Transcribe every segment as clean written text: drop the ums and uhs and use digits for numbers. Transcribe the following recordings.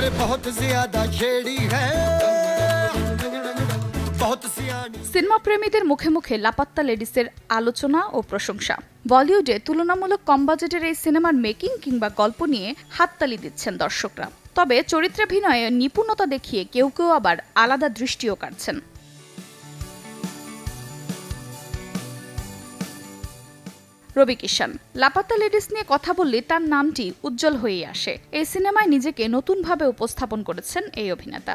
अरे बहुत ज्यादा छेड़ी है সিনেমা প্রেমীদের মুখে মুখে লাপাত্তা লেডিসের আলোচনা ও প্রশংসা। বলিউডে তুলনামূলক কম বাজেটের এই সিনেমার মেকিং কিংবা গল্প নিয়ে হাততালি দিচ্ছেন দর্শকরা। তবে চরিত্রাভিনয়ে নিপুণতা দেখিয়ে কেউ কেউ আবার আলাদা দৃষ্টিও কাটছেন। রবি কিষান লাপাত্তা লেডিস নিয়ে কথা বললে তার নামটি উজ্জ্বল হয়ে আসে। এই সিনেমায় নিজেকে নতুনভাবে উপস্থাপন করেছেন এই অভিনেতা।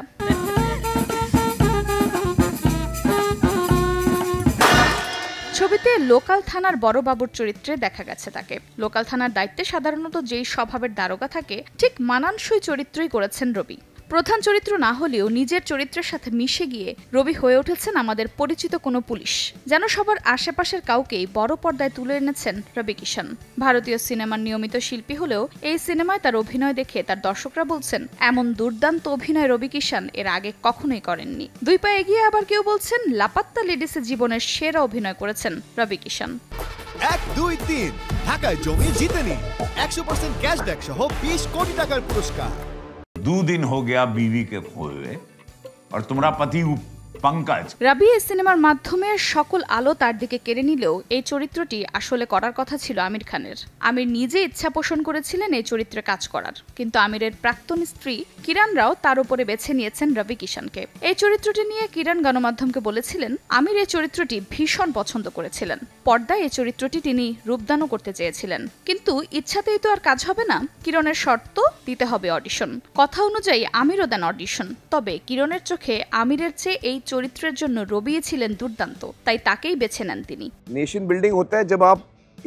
ছবিতে লোকাল থানার বড়বাবুর চরিত্রে দেখা গেছে তাকে। লোকাল থানার দায়িত্বে সাধারণত যেই স্বভাবের দারোগা থাকে ঠিক মানানসই চরিত্রই করেছেন রবি। প্রধান চরিত্র না হলেও নিজের চরিত্রের সাথে মিশে গিয়ে রবি হয়ে উঠেছেন আমাদের পরিচিত কোনো পুলিশ, যেন সবার আশেপাশের কাউকেই বড় পর্দায় তুলে এনেছেন রবি কিষান। ভারতীয় সিনেমার নিয়মিত শিল্পী হলেও এই সিনেমায় তার অভিনয় দেখে তার দর্শকরা বলছেন এমন দুর্দান্ত অভিনয় রবি কিষান এর আগে কখনোই করেননি। দুই পা এগিয়ে আবার কেউ বলছেন লাপাত্তা লেডিসে জীবনের সেরা অভিনয় করেছেন রবি কিষান। 1, 2, 3 ঢাকায় জমি জিতে নিন 100% ক্যাশব্যাক সহ 20 কোটি টাকার পুরস্কার। 2 दिन हो गया बीवी के खोए और तुम्हारा पति पंकज। রবি এই সিনেমার মাধ্যমে সকল আলো তার দিকে কেড়ে নিলেও এই চরিত্রটি আসলে করার কথা ছিল আমির খানের। আমির নিজে ইচ্ছা পোষণ করেছিলেন এই চরিত্রে কাজ করার, কিন্তু আমিরের প্রাক্তন স্ত্রী কিরণ রাও তার উপরে বেছে নিয়েছেন রবি কিষানকে। এই চরিত্রটি নিয়ে কিরণ গণমাধ্যমকে বলেছিলেন আমির এই চরিত্রটি ভীষণ পছন্দ করেছিলেন। পর্দায় এই চরিত্রটি তিনি রূপদানও করতে চেয়েছিলেন, কিন্তু ইচ্ছাতেই তো আর কাজ হবে না। কিরণের শর্ত দিতে হবে অডিশন। কথা অনুযায়ী আমিরও দেন অডিশন। তবে কিরণের চোখে আমিরের চেয়ে এই চরিত্রের জন্য রবি ছিলেন দুর্দান্ত, তাই তাকেই বেছে নেন তিনি। नेशन बिल्डिंग होता है जब आप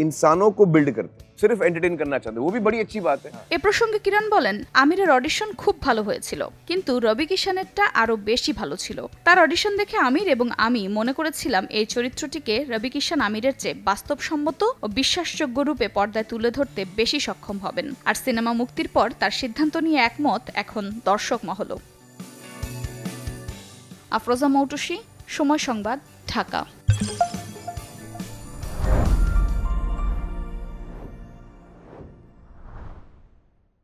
इंसानों को बिल्ड करते हैं, सिर्फ एंटरटेन करना चाहते हैं, वो भी बड़ी अच्छी बात है। এ প্রসঙ্গে কিরণ বলেন আমিরের অডিশন খুব ভালো হয়েছিল, কিন্তু রবি কিষানেরটা আরো বেশি ভালো ছিল। তার অডিশন দেখে আমির এবং আমি মনে করেছিলাম এই চরিত্রটিকে রবি কিষান আমিরের চেয়ে বাস্তবসম্মত ও বিশ্বাসযোগ্য রূপে পর্দায় তুলে ধরতে বেশি সক্ষম হবেন। আর সিনেমা মুক্তির পর তার সিদ্ধান্ত নিয়ে একমত এখন দর্শক মহলও। আফরোজা মৌটুসী, সময় সংবাদ, ঢাকা।